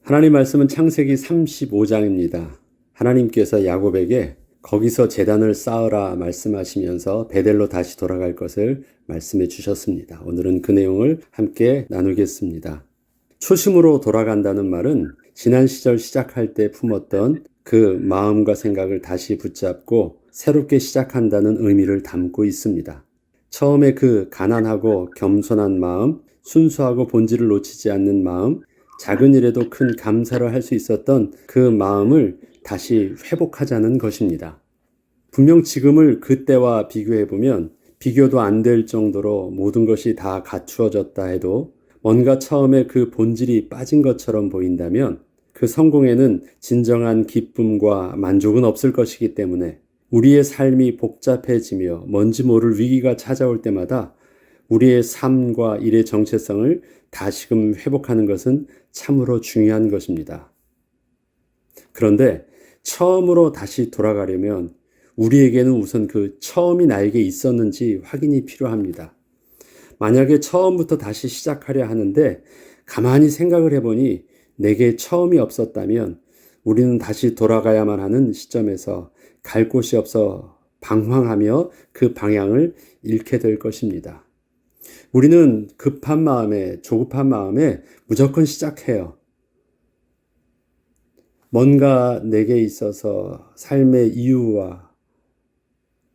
하나님 말씀은 창세기 35장입니다. 하나님께서 야곱에게 거기서 제단을 쌓으라 말씀하시면서 베델로 다시 돌아갈 것을 말씀해 주셨습니다. 오늘은 그 내용을 함께 나누겠습니다. 초심으로 돌아간다는 말은 지난 시절 시작할 때 품었던 그 마음과 생각을 다시 붙잡고 새롭게 시작한다는 의미를 담고 있습니다. 처음에 그 가난하고 겸손한 마음, 순수하고 본질을 놓치지 않는 마음, 작은 일에도 큰 감사를 할 수 있었던 그 마음을 다시 회복하자는 것입니다. 분명 지금을 그때와 비교해보면 비교도 안 될 정도로 모든 것이 다 갖추어졌다 해도 뭔가 처음에 그 본질이 빠진 것처럼 보인다면 그 성공에는 진정한 기쁨과 만족은 없을 것이기 때문에 우리의 삶이 복잡해지며 뭔지 모를 위기가 찾아올 때마다 우리의 삶과 일의 정체성을 다시금 회복하는 것은 참으로 중요한 것입니다. 그런데 처음으로 다시 돌아가려면 우리에게는 우선 그 처음이 나에게 있었는지 확인이 필요합니다. 만약에 처음부터 다시 시작하려 하는데 가만히 생각을 해보니 내게 처음이 없었다면 우리는 다시 돌아가야만 하는 시점에서 갈 곳이 없어 방황하며 그 방향을 잃게 될 것입니다. 우리는 급한 마음에, 조급한 마음에 무조건 시작해요. 뭔가 내게 있어서 삶의 이유와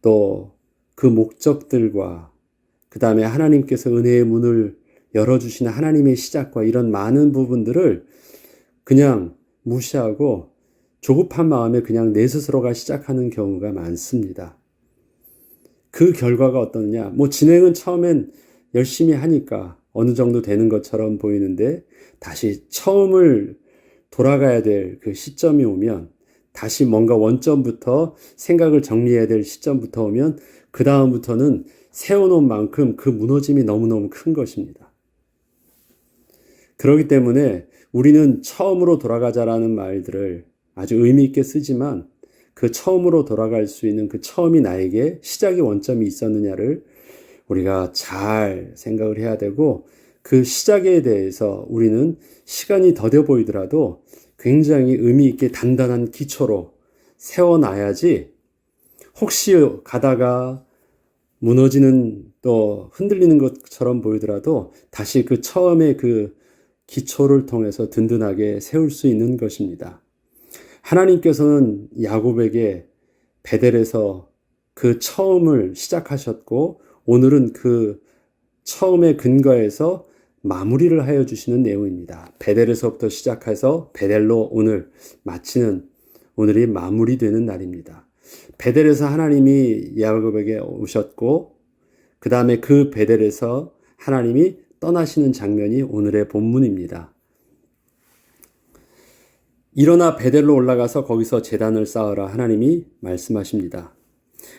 또 그 목적들과 그 다음에 하나님께서 은혜의 문을 열어주시는 하나님의 시작과 이런 많은 부분들을 그냥 무시하고 조급한 마음에 그냥 내 스스로가 시작하는 경우가 많습니다. 그 결과가 어떠냐? 진행은 처음엔 열심히 하니까 어느 정도 되는 것처럼 보이는데 다시 처음을 돌아가야 될 그 시점이 오면 다시 뭔가 원점부터 생각을 정리해야 될 시점부터 오면 그 다음부터는 세워놓은 만큼 그 무너짐이 너무너무 큰 것입니다. 그렇기 때문에 우리는 처음으로 돌아가자라는 말들을 아주 의미 있게 쓰지만 그 처음으로 돌아갈 수 있는 그 처음이 나에게 시작의 원점이 있었느냐를 우리가 잘 생각을 해야 되고 그 시작에 대해서 우리는 시간이 더뎌 보이더라도 굉장히 의미 있게 단단한 기초로 세워놔야지 혹시 가다가 무너지는 또 흔들리는 것처럼 보이더라도 다시 그 처음의 그 기초를 통해서 든든하게 세울 수 있는 것입니다. 하나님께서는 야곱에게 베델에서 그 처음을 시작하셨고 오늘은 그 처음의 근거에서 마무리를 하여 주시는 내용입니다. 베델에서부터 시작해서 베델로 오늘 마치는 오늘이 마무리되는 날입니다. 베델에서 하나님이 야곱에게 오셨고 그 다음에 그 베델에서 하나님이 떠나시는 장면이 오늘의 본문입니다. 일어나 베델로 올라가서 거기서 제단을 쌓으라 하나님이 말씀하십니다.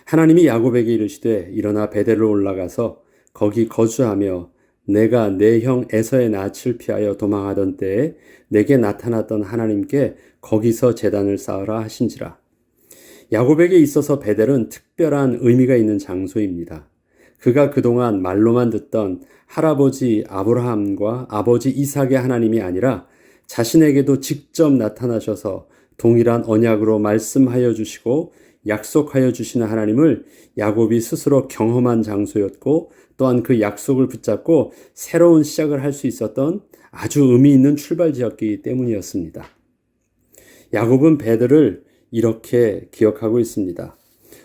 하나님이 야곱에게 이르시되 일어나 베델로 올라가서 거기 거주하며 내가 내 형 에서의 낯을 피하여 도망하던 때에 내게 나타났던 하나님께 거기서 제단을 쌓으라 하신지라. 야곱에게 있어서 베델은 특별한 의미가 있는 장소입니다. 그가 그동안 말로만 듣던 할아버지 아브라함과 아버지 이삭의 하나님이 아니라 자신에게도 직접 나타나셔서 동일한 언약으로 말씀하여 주시고 약속하여 주시는 하나님을 야곱이 스스로 경험한 장소였고 또한 그 약속을 붙잡고 새로운 시작을 할 수 있었던 아주 의미 있는 출발지였기 때문이었습니다. 야곱은 베델을 이렇게 기억하고 있습니다.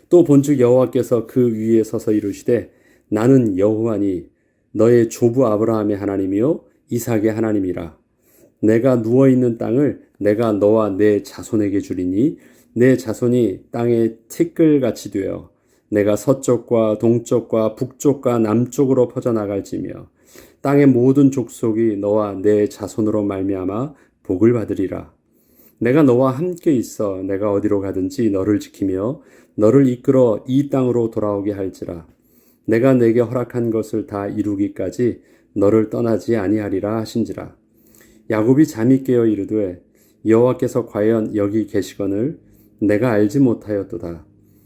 또 본즉 여호와께서 그 위에 서서 이르시되 나는 여호와니 너의 조부 아브라함의 하나님이요 이삭의 하나님이라. 내가 누워있는 땅을 내가 너와 내 자손에게 주리니 내 자손이 땅의 티끌같이 되어 내가 서쪽과 동쪽과 북쪽과 남쪽으로 퍼져나갈지며 땅의 모든 족속이 너와 내 자손으로 말미암아 복을 받으리라. 내가 너와 함께 있어 내가 어디로 가든지 너를 지키며 너를 이끌어 이 땅으로 돌아오게 할지라. 내가 내게 허락한 것을 다 이루기까지 너를 떠나지 아니하리라 하신지라. 야곱이 잠이 깨어 이르되 여호와께서 과연 여기 계시거늘 내가 알지 못하였도다.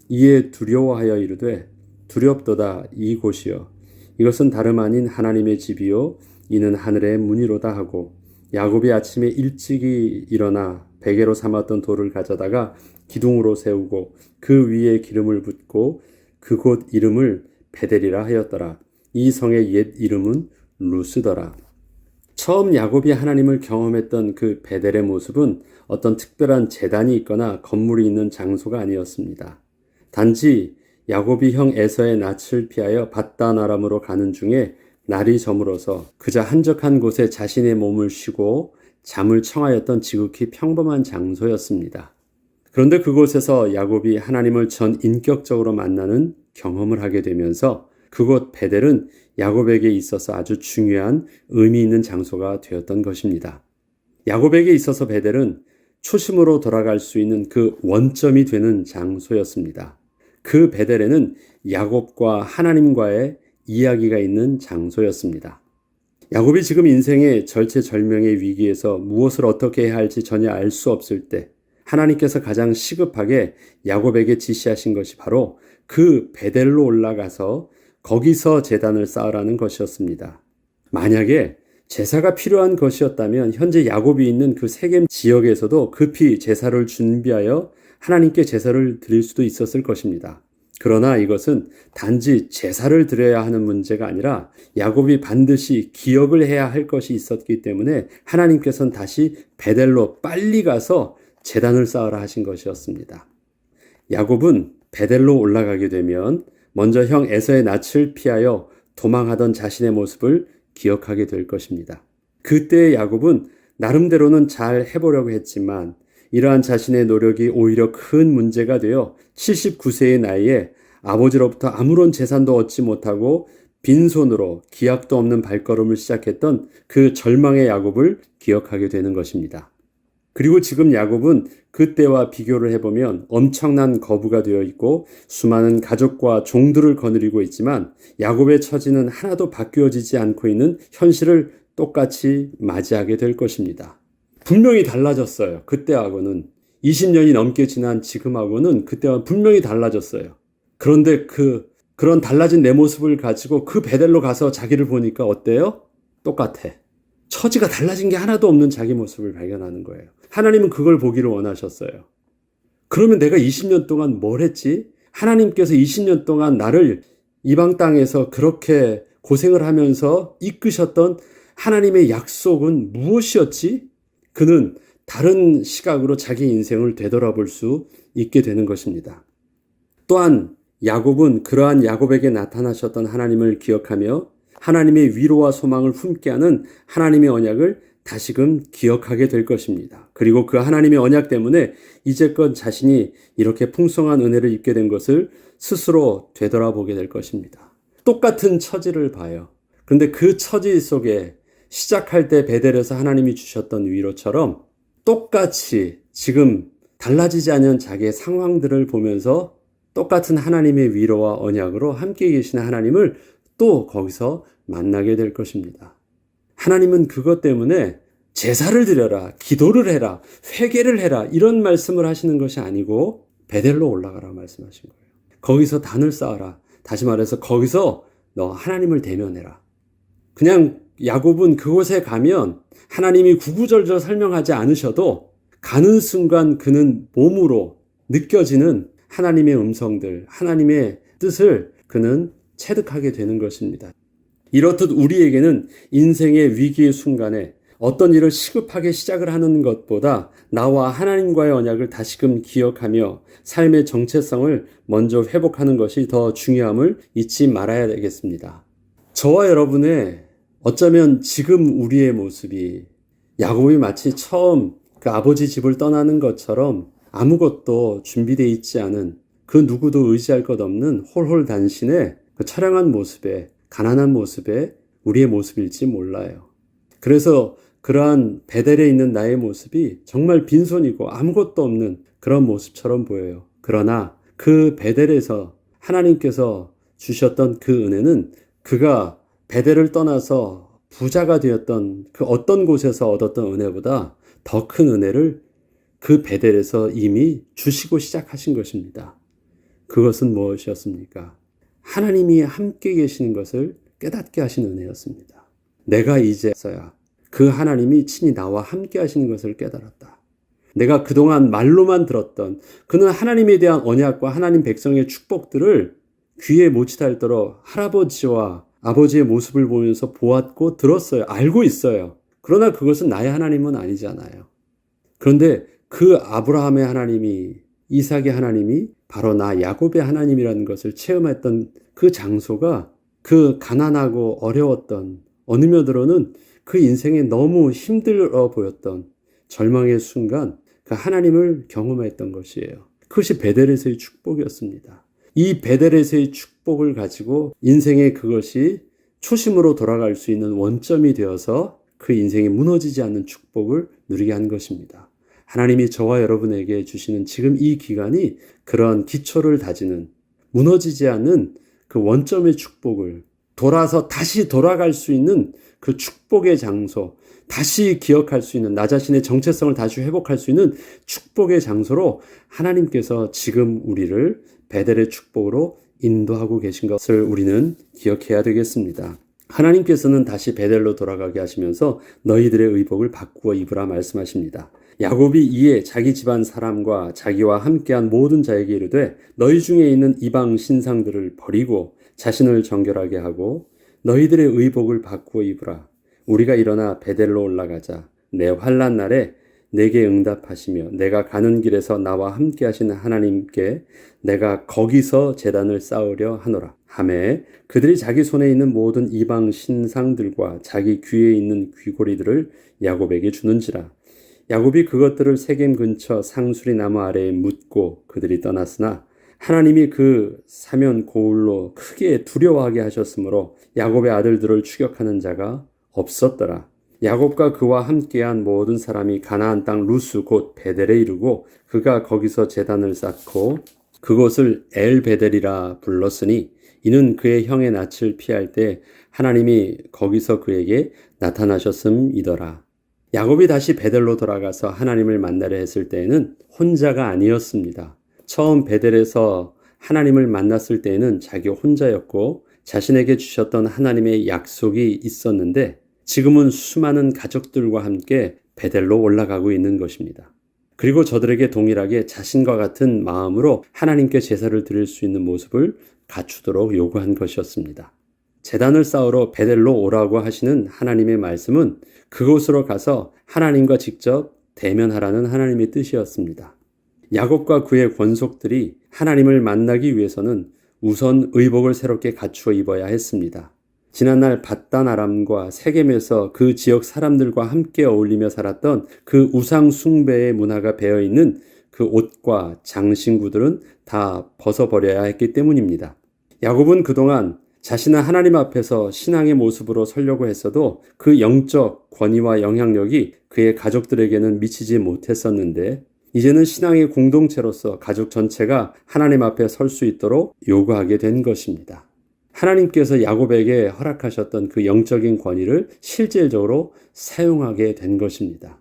이에 두려워하여 이르되 두렵도다 이곳이여 이것은 다름 아닌 하나님의 집이요 이는 하늘의 문이로다 하고 야곱이 아침에 일찍이 일어나 베개로 삼았던 돌을 가져다가 기둥으로 세우고 그 위에 기름을 붓고 그곳 이름을 베델이라 하였더라. 이 성의 옛 이름은 루스더라. 처음 야곱이 하나님을 경험했던 그 베델의 모습은 어떤 특별한 제단이 있거나 건물이 있는 장소가 아니었습니다. 단지 야곱이 형 에서의 낯을 피하여 밧단 아람으로 가는 중에 날이 저물어서 그저 한적한 곳에 자신의 몸을 쉬고 잠을 청하였던 지극히 평범한 장소였습니다. 그런데 그곳에서 야곱이 하나님을 전 인격적으로 만나는 경험을 하게 되면서 그곳 베델은 야곱에게 있어서 아주 중요한 의미 있는 장소가 되었던 것입니다. 야곱에게 있어서 베델은 초심으로 돌아갈 수 있는 그 원점이 되는 장소였습니다. 그 베델에는 야곱과 하나님과의 이야기가 있는 장소였습니다. 야곱이 지금 인생의 절체절명의 위기에서 무엇을 어떻게 해야 할지 전혀 알 수 없을 때 하나님께서 가장 시급하게 야곱에게 지시하신 것이 바로 그 베델로 올라가서 거기서 제단을 쌓으라는 것이었습니다. 만약에 제사가 필요한 것이었다면 현재 야곱이 있는 그 세겜 지역에서도 급히 제사를 준비하여 하나님께 제사를 드릴 수도 있었을 것입니다. 그러나 이것은 단지 제사를 드려야 하는 문제가 아니라 야곱이 반드시 기억을 해야 할 것이 있었기 때문에 하나님께서는 다시 베델로 빨리 가서 제단을 쌓으라 하신 것이었습니다. 야곱은 베델로 올라가게 되면 먼저 형 에서의 낯을 피하여 도망하던 자신의 모습을 기억하게 될 것입니다. 그때의 야곱은 나름대로는 잘 해보려고 했지만 이러한 자신의 노력이 오히려 큰 문제가 되어 79세의 나이에 아버지로부터 아무런 재산도 얻지 못하고 빈손으로 기약도 없는 발걸음을 시작했던 그 절망의 야곱을 기억하게 되는 것입니다. 그리고 지금 야곱은 그때와 비교를 해보면 엄청난 거부가 되어 있고 수많은 가족과 종들을 거느리고 있지만 야곱의 처지는 하나도 바뀌어지지 않고 있는 현실을 똑같이 맞이하게 될 것입니다. 분명히 달라졌어요. 그때하고는 20년이 넘게 지난 지금하고는 그때와 분명히 달라졌어요. 그런데 그런 달라진 내 모습을 가지고 그 베델로 가서 자기를 보니까 어때요? 똑같아. 처지가 달라진 게 하나도 없는 자기 모습을 발견하는 거예요. 하나님은 그걸 보기를 원하셨어요. 그러면 내가 20년 동안 뭘 했지? 하나님께서 20년 동안 나를 이방 땅에서 그렇게 고생을 하면서 이끄셨던 하나님의 약속은 무엇이었지? 그는 다른 시각으로 자기 인생을 되돌아볼 수 있게 되는 것입니다. 또한 야곱은 그러한 야곱에게 나타나셨던 하나님을 기억하며 하나님의 위로와 소망을 품게 하는 하나님의 언약을 다시금 기억하게 될 것입니다. 그리고 그 하나님의 언약 때문에 이제껏 자신이 이렇게 풍성한 은혜를 입게 된 것을 스스로 되돌아보게 될 것입니다. 똑같은 처지를 봐요. 그런데 그 처지 속에 시작할 때 베델에서 하나님이 주셨던 위로처럼 똑같이 지금 달라지지 않은 자기의 상황들을 보면서 똑같은 하나님의 위로와 언약으로 함께 계시는 하나님을 또 거기서 만나게 될 것입니다. 하나님은 그것 때문에 제사를 드려라, 기도를 해라, 회개를 해라 이런 말씀을 하시는 것이 아니고 베델로 올라가라 말씀하신 거예요. 거기서 단을 쌓아라. 다시 말해서 거기서 너 하나님을 대면해라. 그냥 야곱은 그곳에 가면 하나님이 구구절절 설명하지 않으셔도 가는 순간 그는 몸으로 느껴지는 하나님의 음성들, 하나님의 뜻을 그는 체득하게 되는 것입니다. 이렇듯 우리에게는 인생의 위기의 순간에 어떤 일을 시급하게 시작을 하는 것보다 나와 하나님과의 언약을 다시금 기억하며 삶의 정체성을 먼저 회복하는 것이 더 중요함을 잊지 말아야 되겠습니다. 저와 여러분의 어쩌면 지금 우리의 모습이 야곱이 마치 처음 그 아버지 집을 떠나는 것처럼 아무것도 준비되어 있지 않은 그 누구도 의지할 것 없는 홀홀단신의 그 처량한 모습에 가난한 모습에 우리의 모습일지 몰라요. 그래서 그러한 베델에 있는 나의 모습이 정말 빈손이고 아무것도 없는 그런 모습처럼 보여요. 그러나 그 베델에서 하나님께서 주셨던 그 은혜는 그가 베델을 떠나서 부자가 되었던 그 어떤 곳에서 얻었던 은혜보다 더 큰 은혜를 그 베델에서 이미 주시고 시작하신 것입니다. 그것은 무엇이었습니까? 하나님이 함께 계시는 것을 깨닫게 하신 은혜였습니다. 내가 이제서야 그 하나님이 친히 나와 함께 하시는 것을 깨달았다. 내가 그동안 말로만 들었던 그는 하나님에 대한 언약과 하나님 백성의 축복들을 귀에 못이 닳도록 할아버지와 아버지의 모습을 보면서 보았고 들었어요. 알고 있어요. 그러나 그것은 나의 하나님은 아니잖아요. 그런데 그 아브라함의 하나님이, 이삭의 하나님이 바로 나 야곱의 하나님이라는 것을 체험했던 그 장소가 그 가난하고 어려웠던, 어느 면으로는 그 인생에 너무 힘들어 보였던 절망의 순간 그 하나님을 경험했던 것이에요. 그것이 베델에서의 축복이었습니다. 이 베델에서의 축복을 가지고 인생의 그것이 초심으로 돌아갈 수 있는 원점이 되어서 그 인생이 무너지지 않는 축복을 누리게 한 것입니다. 하나님이 저와 여러분에게 주시는 지금 이 기간이 그런 기초를 다지는, 무너지지 않는 그 원점의 축복을 돌아서 다시 돌아갈 수 있는 그 축복의 장소, 다시 기억할 수 있는, 나 자신의 정체성을 다시 회복할 수 있는 축복의 장소로 하나님께서 지금 우리를 베델의 축복으로 인도하고 계신 것을 우리는 기억해야 되겠습니다. 하나님께서는 다시 베델로 돌아가게 하시면서 너희들의 의복을 바꾸어 입으라 말씀하십니다. 야곱이 이에 자기 집안 사람과 자기와 함께한 모든 자에게 이르되 너희 중에 있는 이방 신상들을 버리고 자신을 정결하게 하고 너희들의 의복을 바꾸어 입으라. 우리가 일어나 베델로 올라가자. 내 환난 날에 내게 응답하시며 내가 가는 길에서 나와 함께 하시는 하나님께 내가 거기서 제단을 쌓으려 하노라. 하매 그들이 자기 손에 있는 모든 이방 신상들과 자기 귀에 있는 귀고리들을 야곱에게 주는지라. 야곱이 그것들을 세겜 근처 상수리 나무 아래에 묻고 그들이 떠났으나 하나님이 그 사면 고울로 크게 두려워하게 하셨으므로 야곱의 아들들을 추격하는 자가 없었더라. 야곱과 그와 함께한 모든 사람이 가나안 땅 루스 곧 베델에 이르고 그가 거기서 제단을 쌓고 그곳을 엘베델이라 불렀으니 이는 그의 형의 낯을 피할 때 하나님이 거기서 그에게 나타나셨음이더라. 야곱이 다시 베델로 돌아가서 하나님을 만나려 했을 때에는 혼자가 아니었습니다. 처음 베델에서 하나님을 만났을 때에는 자기 혼자였고 자신에게 주셨던 하나님의 약속이 있었는데 지금은 수많은 가족들과 함께 베델로 올라가고 있는 것입니다. 그리고 저들에게 동일하게 자신과 같은 마음으로 하나님께 제사를 드릴 수 있는 모습을 갖추도록 요구한 것이었습니다. 제단을 쌓으러 베델로 오라고 하시는 하나님의 말씀은 그곳으로 가서 하나님과 직접 대면하라는 하나님의 뜻이었습니다. 야곱과 그의 권속들이 하나님을 만나기 위해서는 우선 의복을 새롭게 갖추어 입어야 했습니다. 지난날 밧단 아람과 세겜에서 그 지역 사람들과 함께 어울리며 살았던 그 우상 숭배의 문화가 배어있는 그 옷과 장신구들은 다 벗어버려야 했기 때문입니다. 야곱은 그동안 자신은 하나님 앞에서 신앙의 모습으로 서려고 했어도 그 영적 권위와 영향력이 그의 가족들에게는 미치지 못했었는데 이제는 신앙의 공동체로서 가족 전체가 하나님 앞에 설 수 있도록 요구하게 된 것입니다. 하나님께서 야곱에게 허락하셨던 그 영적인 권위를 실질적으로 사용하게 된 것입니다.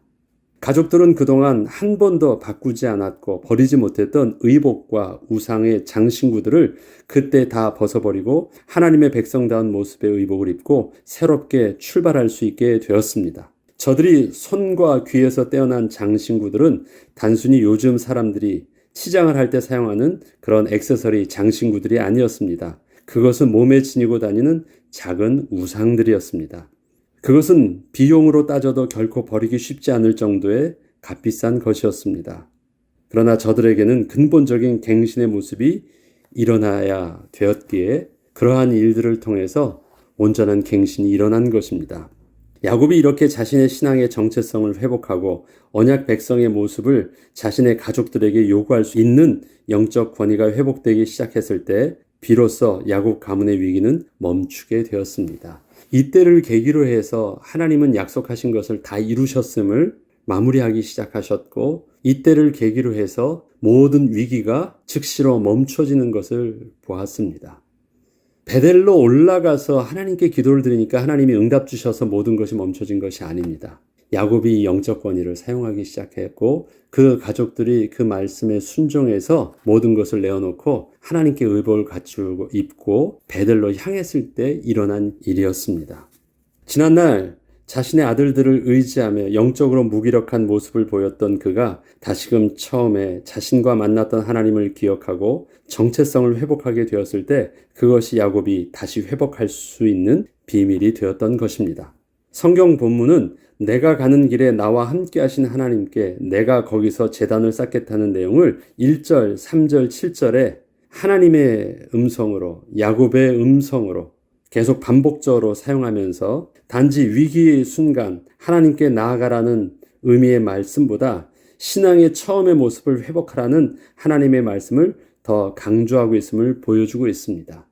가족들은 그동안 한 번도 바꾸지 않았고 버리지 못했던 의복과 우상의 장신구들을 그때 다 벗어버리고 하나님의 백성다운 모습의 의복을 입고 새롭게 출발할 수 있게 되었습니다. 저들이 손과 귀에서 떼어난 장신구들은 단순히 요즘 사람들이 치장을 할 때 사용하는 그런 액세서리 장신구들이 아니었습니다. 그것은 몸에 지니고 다니는 작은 우상들이었습니다. 그것은 비용으로 따져도 결코 버리기 쉽지 않을 정도의 값비싼 것이었습니다. 그러나 저들에게는 근본적인 갱신의 모습이 일어나야 되었기에 그러한 일들을 통해서 온전한 갱신이 일어난 것입니다. 야곱이 이렇게 자신의 신앙의 정체성을 회복하고 언약 백성의 모습을 자신의 가족들에게 요구할 수 있는 영적 권위가 회복되기 시작했을 때 비로소 야곱 가문의 위기는 멈추게 되었습니다. 이때를 계기로 해서 하나님은 약속하신 것을 다 이루셨음을 마무리하기 시작하셨고 이때를 계기로 해서 모든 위기가 즉시로 멈춰지는 것을 보았습니다. 베델로 올라가서 하나님께 기도를 드리니까 하나님이 응답 주셔서 모든 것이 멈춰진 것이 아닙니다. 야곱이 영적 권위를 사용하기 시작했고 그 가족들이 그 말씀에 순종해서 모든 것을 내어놓고 하나님께 의복을 갖추고 입고 베델로 향했을 때 일어난 일이었습니다. 지난날 자신의 아들들을 의지하며 영적으로 무기력한 모습을 보였던 그가 다시금 처음에 자신과 만났던 하나님을 기억하고 정체성을 회복하게 되었을 때 그것이 야곱이 다시 회복할 수 있는 비밀이 되었던 것입니다. 성경 본문은 내가 가는 길에 나와 함께 하신 하나님께 내가 거기서 제단을 쌓겠다는 내용을 1절, 3절, 7절에 하나님의 음성으로, 야곱의 음성으로 계속 반복적으로 사용하면서 단지 위기의 순간 하나님께 나아가라는 의미의 말씀보다 신앙의 처음의 모습을 회복하라는 하나님의 말씀을 더 강조하고 있음을 보여주고 있습니다.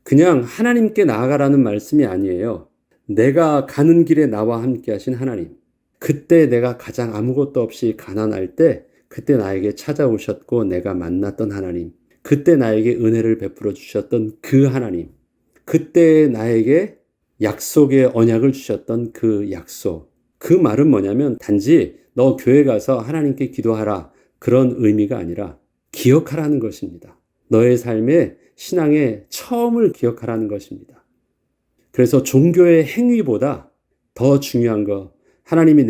그냥 하나님께 나아가라는 말씀이 아니에요. 내가 가는 길에 나와 함께 하신 하나님. 그때 내가 가장 아무것도 없이 가난할 때 그때 나에게 찾아오셨고 내가 만났던 하나님. 그때 나에게 은혜를 베풀어 주셨던 그 하나님. 그때 나에게 약속의 언약을 주셨던 그 약속. 그 말은 뭐냐면 단지 너 교회 가서 하나님께 기도하라. 그런 의미가 아니라 기억하라는 것입니다. 너의 삶의 신앙의 처음을 기억하라는 것입니다. 그래서 종교의 행위보다 더 중요한 거 하나님이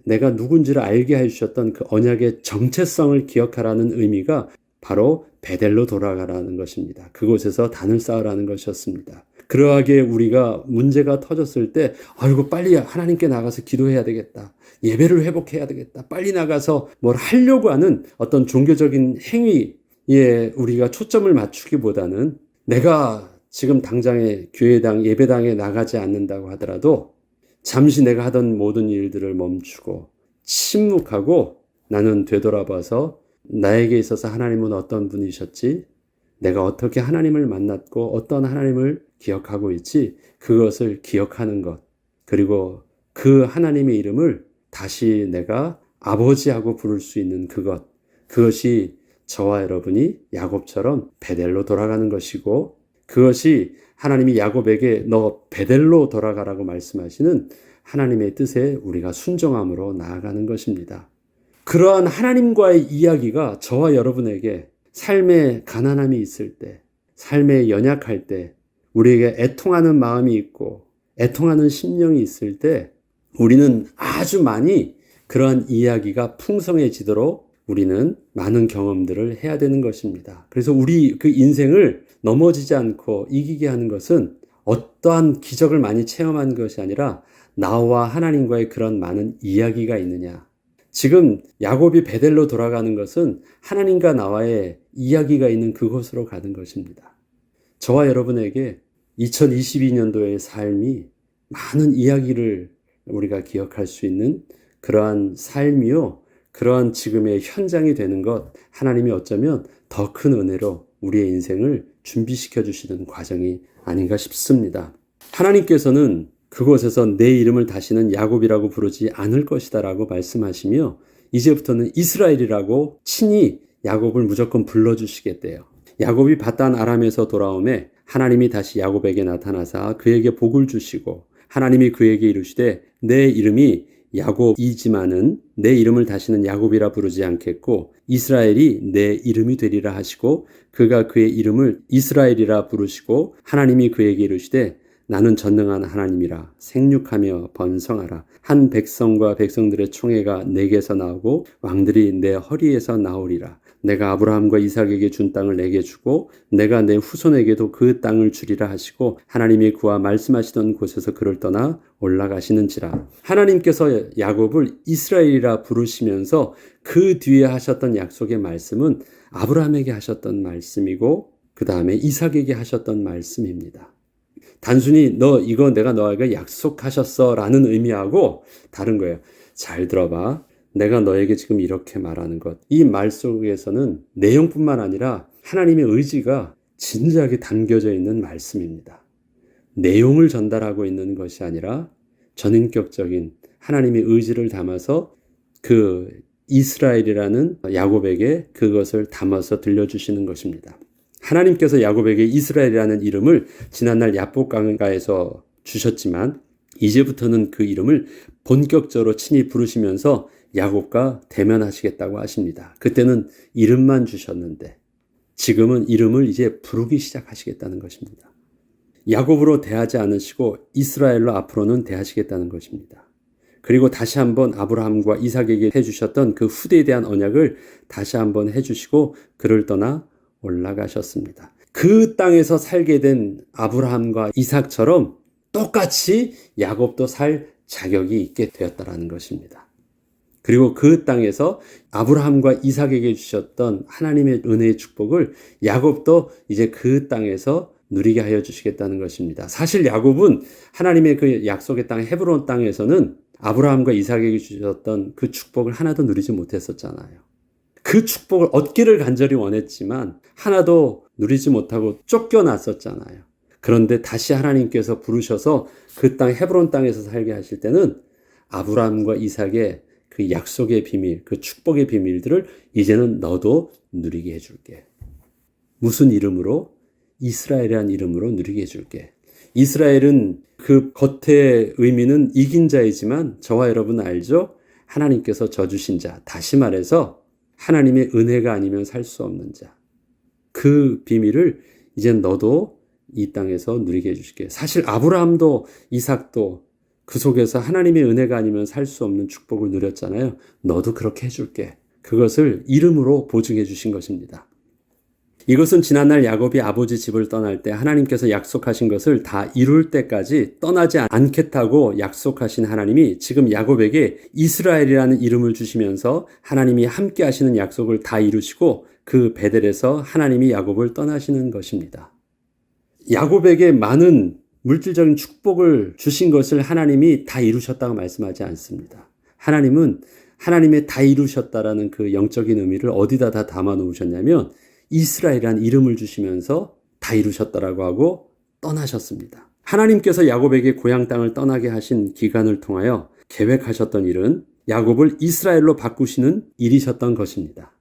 내가 누군지를 알게 해주셨던 그 언약의 정체성을 기억하라는 의미가 바로 베델로 돌아가라는 것입니다. 그곳에서 단을 쌓으라는 것이었습니다. 그러하게 우리가 문제가 터졌을 때 아이고 빨리 하나님께 나가서 기도해야 되겠다. 예배를 회복해야 되겠다. 빨리 나가서 뭘 하려고 하는 어떤 종교적인 행위에 우리가 초점을 맞추기보다는 내가 지금 당장에 교회당, 예배당에 나가지 않는다고 하더라도 잠시 내가 하던 모든 일들을 멈추고 침묵하고 나는 되돌아봐서 나에게 있어서 하나님은 어떤 분이셨지? 내가 어떻게 하나님을 만났고 어떤 하나님을 기억하고 있지? 그것을 기억하는 것. 그리고 그 하나님의 이름을 다시 내가 아버지하고 부를 수 있는 그것. 그것이 저와 여러분이 야곱처럼 베델로 돌아가는 것이고 그것이 하나님이 야곱에게 너 베델로 돌아가라고 말씀하시는 하나님의 뜻에 우리가 순종함으로 나아가는 것입니다. 그러한 하나님과의 이야기가 저와 여러분에게 삶의 가난함이 있을 때, 삶에 연약할 때, 우리에게 애통하는 마음이 있고 애통하는 심령이 있을 때 우리는 아주 많이 그러한 이야기가 풍성해지도록 우리는 많은 경험들을 해야 되는 것입니다. 그래서 우리 그 인생을 넘어지지 않고 이기게 하는 것은 어떠한 기적을 많이 체험한 것이 아니라 나와 하나님과의 그런 많은 이야기가 있느냐. 지금 야곱이 베델로 돌아가는 것은 하나님과 나와의 이야기가 있는 그곳으로 가는 것입니다. 저와 여러분에게 2022년도의 삶이 많은 이야기를 우리가 기억할 수 있는 그러한 삶이요. 그러한 지금의 현장이 되는 것 하나님이 어쩌면 더 큰 은혜로 우리의 인생을 준비시켜 주시는 과정이 아닌가 싶습니다. 하나님께서는 그곳에서 내 이름을 다시는 야곱이라고 부르지 않을 것이다 라고 말씀하시며 이제부터는 이스라엘이라고 친히 야곱을 무조건 불러주시겠대요. 야곱이 밧단 아람에서 돌아오매 하나님이 다시 야곱에게 나타나사 그에게 복을 주시고 하나님이 그에게 이르시되 내 이름이 야곱이지만은 내 이름을 다시는 야곱이라 부르지 않겠고 이스라엘이 내 이름이 되리라 하시고 그가 그의 이름을 이스라엘이라 부르시고 하나님이 그에게 이르시되 나는 전능한 하나님이라 생육하며 번성하라. 한 백성과 백성들의 총회가 내게서 나오고 왕들이 내 허리에서 나오리라. 내가 아브라함과 이삭에게 준 땅을 내게 주고 내가 내 후손에게도 그 땅을 주리라 하시고 하나님이 그와 말씀하시던 곳에서 그를 떠나 올라가시는지라. 하나님께서 야곱을 이스라엘이라 부르시면서 그 뒤에 하셨던 약속의 말씀은 아브라함에게 하셨던 말씀이고 그 다음에 이삭에게 하셨던 말씀입니다. 단순히 너 이거 내가 너에게 약속하셨어 라는 의미하고 다른 거예요. 잘 들어봐. 내가 너에게 지금 이렇게 말하는 것. 이 말 속에서는 내용뿐만 아니라 하나님의 의지가 진지하게 담겨져 있는 말씀입니다. 내용을 전달하고 있는 것이 아니라 전인격적인 하나님의 의지를 담아서 그 이스라엘이라는 야곱에게 그것을 담아서 들려주시는 것입니다. 하나님께서 야곱에게 이스라엘이라는 이름을 지난날 야복강가에서 주셨지만 이제부터는 그 이름을 본격적으로 친히 부르시면서 야곱과 대면하시겠다고 하십니다. 그때는 이름만 주셨는데 지금은 이름을 이제 부르기 시작하시겠다는 것입니다. 야곱으로 대하지 않으시고 이스라엘로 앞으로는 대하시겠다는 것입니다. 그리고 다시 한번 아브라함과 이삭에게 해주셨던 그 후대에 대한 언약을 다시 한번 해주시고 그를 떠나 올라가셨습니다. 그 땅에서 살게 된 아브라함과 이삭처럼 똑같이 야곱도 살 자격이 있게 되었다라는 것입니다. 그리고 그 땅에서 아브라함과 이삭에게 주셨던 하나님의 은혜의 축복을 야곱도 이제 그 땅에서 누리게 하여 주시겠다는 것입니다. 사실 야곱은 하나님의 그 약속의 땅 헤브론 땅에서는 아브라함과 이삭에게 주셨던 그 축복을 하나도 누리지 못했었잖아요. 그 축복을 얻기를 간절히 원했지만 하나도 누리지 못하고 쫓겨났었잖아요. 그런데 다시 하나님께서 부르셔서 그 땅 헤브론 땅에서 살게 하실 때는 아브라함과 이삭의 그 약속의 비밀, 그 축복의 비밀들을 이제는 너도 누리게 해줄게. 무슨 이름으로? 이스라엘이라는 이름으로 누리게 해줄게. 이스라엘은 그 겉의 의미는 이긴 자이지만 저와 여러분 알죠? 하나님께서 져주신 자. 다시 말해서 하나님의 은혜가 아니면 살 수 없는 자. 그 비밀을 이제 너도 이 땅에서 누리게 해주실게. 사실 아브라함도 이삭도 그 속에서 하나님의 은혜가 아니면 살 수 없는 축복을 누렸잖아요. 너도 그렇게 해줄게. 그것을 이름으로 보증해 주신 것입니다. 이것은 지난날 야곱이 아버지 집을 떠날 때 하나님께서 약속하신 것을 다 이룰 때까지 떠나지 않겠다고 약속하신 하나님이 지금 야곱에게 이스라엘이라는 이름을 주시면서 하나님이 함께 하시는 약속을 다 이루시고 그 베델에서 하나님이 야곱을 떠나시는 것입니다. 야곱에게 많은 물질적인 축복을 주신 것을 하나님이 다 이루셨다고 말씀하지 않습니다. 하나님은 하나님의 다 이루셨다라는 그 영적인 의미를 어디다 다 담아 놓으셨냐면 이스라엘이라는 이름을 주시면서 다 이루셨다라고 하고 떠나셨습니다. 하나님께서 야곱에게 고향 땅을 떠나게 하신 기간을 통하여 계획하셨던 일은 야곱을 이스라엘로 바꾸시는 일이셨던 것입니다.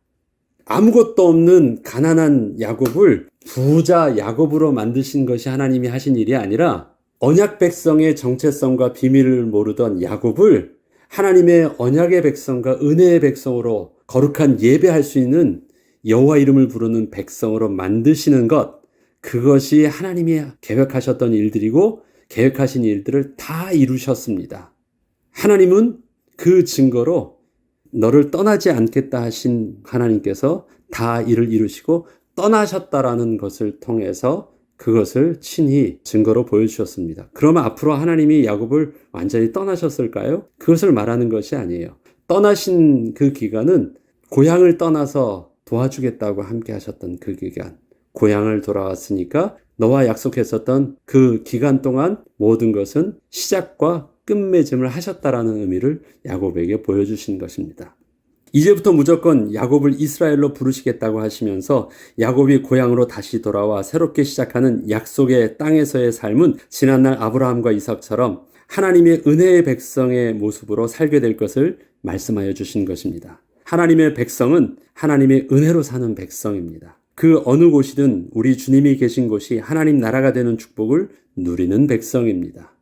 아무것도 없는 가난한 야곱을 부자 야곱으로 만드신 것이 하나님이 하신 일이 아니라 언약 백성의 정체성과 비밀을 모르던 야곱을 하나님의 언약의 백성과 은혜의 백성으로 거룩한 예배할 수 있는 여호와 이름을 부르는 백성으로 만드시는 것, 그것이 하나님이 계획하셨던 일들이고 계획하신 일들을 다 이루셨습니다. 하나님은 그 증거로 너를 떠나지 않겠다 하신 하나님께서 다 일을 이루시고 떠나셨다라는 것을 통해서 그것을 친히 증거로 보여주셨습니다. 그러면 앞으로 하나님이 야곱을 완전히 떠나셨을까요? 그것을 말하는 것이 아니에요. 떠나신 그 기간은 고향을 떠나서 도와주겠다고 함께 하셨던 그 기간, 고향을 돌아왔으니까 너와 약속했었던 그 기간 동안 모든 것은 시작과 끝맺음을 하셨다라는 의미를 야곱에게 보여주신 것입니다. 이제부터 무조건 야곱을 이스라엘로 부르시겠다고 하시면서 야곱이 고향으로 다시 돌아와 새롭게 시작하는 약속의 땅에서의 삶은 지난날 아브라함과 이삭처럼 하나님의 은혜의 백성의 모습으로 살게 될 것을 말씀하여 주신 것입니다. 하나님의 백성은 하나님의 은혜로 사는 백성입니다. 그 어느 곳이든 우리 주님이 계신 곳이 하나님 나라가 되는 축복을 누리는 백성입니다.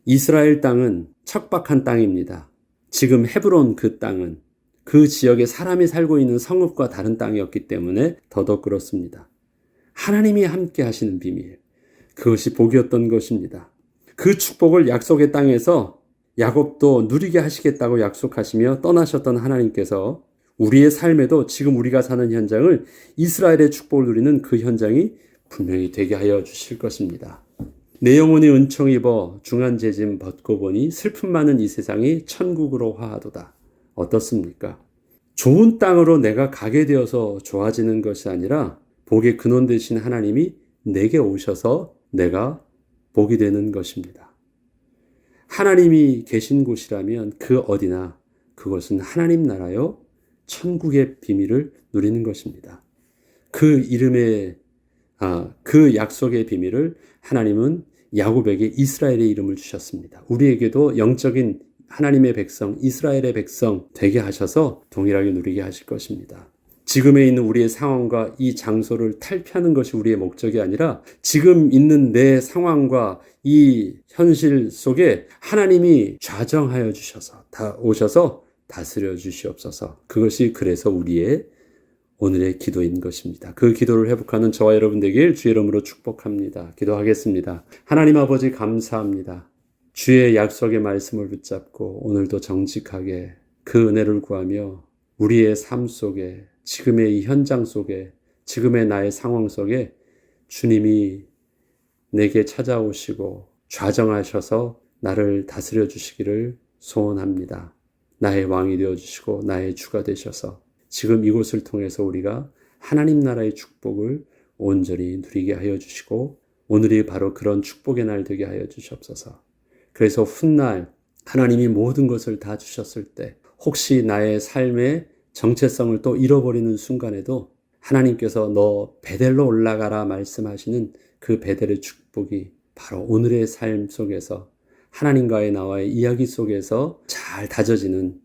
이스라엘 땅은 척박한 땅입니다. 지금 헤브론 그 땅은 그 지역에 사람이 살고 있는 성읍과 다른 땅이었기 때문에 더더욱 그렇습니다. 하나님이 함께 하시는 비밀, 그것이 복이었던 것입니다. 그 축복을 약속의 땅에서 야곱도 누리게 하시겠다고 약속하시며 떠나셨던 하나님께서 우리의 삶에도 지금 우리가 사는 현장을 이스라엘의 축복을 누리는 그 현장이 분명히 되게 하여 주실 것입니다. 내 영혼이 은총 입어 중한 재짐 벗고 보니 슬픔 많은 이 세상이 천국으로 화하도다. 어떻습니까? 좋은 땅으로 내가 가게 되어서 좋아지는 것이 아니라 복의 근원 되신 하나님이 내게 오셔서 내가 복이 되는 것입니다. 하나님이 계신 곳이라면 그 어디나 그것은 하나님 나라요 천국의 비밀을 누리는 것입니다. 그 이름의 그 약속의 비밀을 하나님은 야곱에게 이스라엘의 이름을 주셨습니다. 우리에게도 영적인 하나님의 백성, 이스라엘의 백성 되게 하셔서 동일하게 누리게 하실 것입니다. 지금에 있는 우리의 상황과 이 장소를 탈피하는 것이 우리의 목적이 아니라 지금 있는 내 상황과 이 현실 속에 하나님이 좌정하여 주셔서 오셔서 다스려 주시옵소서. 그것이 그래서 우리의 오늘의 기도인 것입니다. 그 기도를 회복하는 저와 여러분 되길 주의 이름으로 축복합니다. 기도하겠습니다. 하나님 아버지 감사합니다. 주의 약속의 말씀을 붙잡고 오늘도 정직하게 그 은혜를 구하며 우리의 삶 속에 지금의 이 현장 속에 지금의 나의 상황 속에 주님이 내게 찾아오시고 좌정하셔서 나를 다스려 주시기를 소원합니다. 나의 왕이 되어주시고 나의 주가 되셔서 지금 이곳을 통해서 우리가 하나님 나라의 축복을 온전히 누리게 하여 주시고 오늘이 바로 그런 축복의 날 되게 하여 주시옵소서. 그래서 훗날 하나님이 모든 것을 다 주셨을 때 혹시 나의 삶의 정체성을 또 잃어버리는 순간에도 하나님께서 너 베델로 올라가라 말씀하시는 그 베델의 축복이 바로 오늘의 삶 속에서 하나님과의 나와의 이야기 속에서 잘 다져지는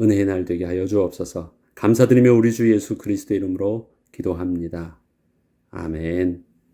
은혜의 날 되게 하여 주옵소서. 감사드리며 우리 주 예수 그리스도의 이름으로 기도합니다. 아멘.